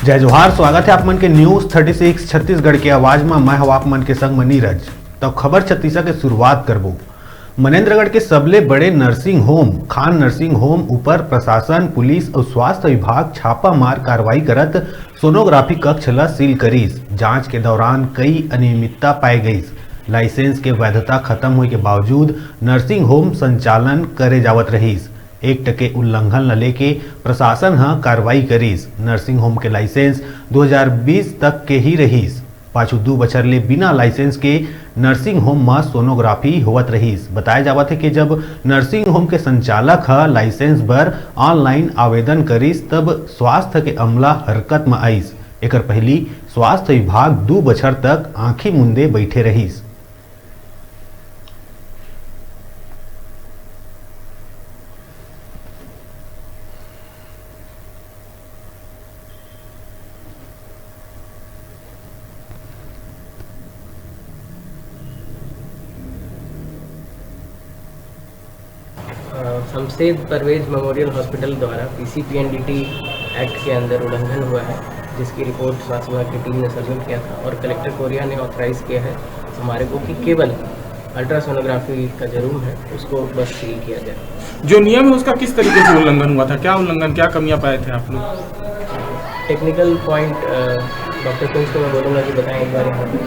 जय जोहार, स्वागत है आप मन के न्यूज 36 छत्तीसगढ़ के आवाज में। मैं हवा आप मन के संग नीरज। तब खबर छत्तीसा के शुरुआत करबो। मनेन्द्रगढ़ के सबले बड़े nursing home Khan nursing home ऊपर प्रशासन, पुलिस और स्वास्थ्य विभाग छापा मार कार्रवाई करत सोनोग्राफी कक्ष ला सील करीस। जांच के दौरान कई अनियमितता पाई गई। लाइसेंस के वैधता खत्म होने के बावजूद नर्सिंग होम संचालन करे जावत रहीस। 1% उल्लंघन ल लेके प्रशासन ह कार्रवाई करीस। नर्सिंग होम के लाइसेंस 2020 तक के ही रहीस। पाछू 2 बछर ले बिना लाइसेंस के नर्सिंग होम में सोनोग्राफी होवत रहीस। बताया जावत है कि जब नर्सिंग होम के संचालक ह लाइसेंस बर ऑनलाइन आवेदन करीस तब स्वास्थ्य के अमला हरकत में आईस। एकर पहली स्वास्थ्य विभाग 2 बछर तक आंखी मुंदे बैठे रहीस। शमशेद परवेज मेमोरियल हॉस्पिटल द्वारा पीसीपीएनडीटी एक्ट के अंदर उल्लंघन हुआ है, जिसकी रिपोर्ट स्वास्थ्य विभाग की टीम ने सबमिट किया था और कलेक्टर कोरिया ने ऑथराइज किया है हमारे को कि केवल अल्ट्रासोनोग्राफी का जो रूम है उसको बस सील किया जाए। जो नियम है उसका किस तरीके से उल्लंघन हुआ था? क्या उल्लंघन, क्या कमियां पाए थे आप लोग? टेक्निकल पॉइंट डॉक्टर प्रिंस को मैं बोलूँगा कि बताएं एक बार यहाँ पे।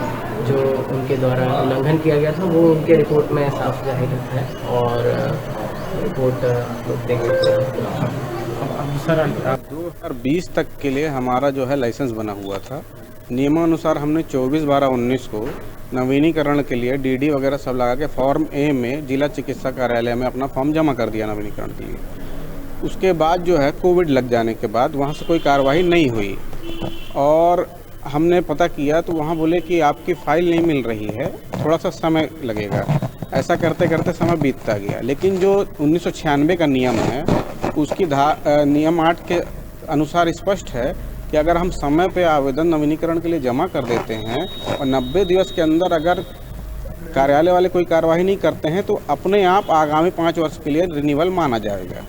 जो उनके द्वारा उल्लंघन किया गया था वो उनके रिपोर्ट में साफ जाहिर है और रिपोर्ट लोग देख सकते हैं। सर, 2020 तक के लिए हमारा जो है लाइसेंस बना हुआ था। नियमानुसार हमने 24/12/19 को नवीनीकरण के लिए डीडी वगैरह सब लगा के फॉर्म ए में जिला चिकित्सा कार्यालय में अपना फॉर्म जमा कर दिया नवीनीकरण के लिए। उसके बाद जो है कोविड लग जाने के बाद वहाँ से कोई कार्रवाई नहीं हुई और हमने पता किया तो वहाँ बोले कि आपकी फ़ाइल नहीं मिल रही है, थोड़ा सा समय लगेगा। ऐसा करते करते समय बीतता गया। लेकिन जो 1996 का नियम है उसकी नियम 8 के अनुसार स्पष्ट है कि अगर हम समय पे आवेदन नवीनीकरण के लिए जमा कर देते हैं और 90 दिवस के अंदर अगर कार्यालय वाले कोई कार्रवाई नहीं करते हैं तो अपने आप आगामी 5 वर्ष के लिए रिन्यूअल माना जाएगा।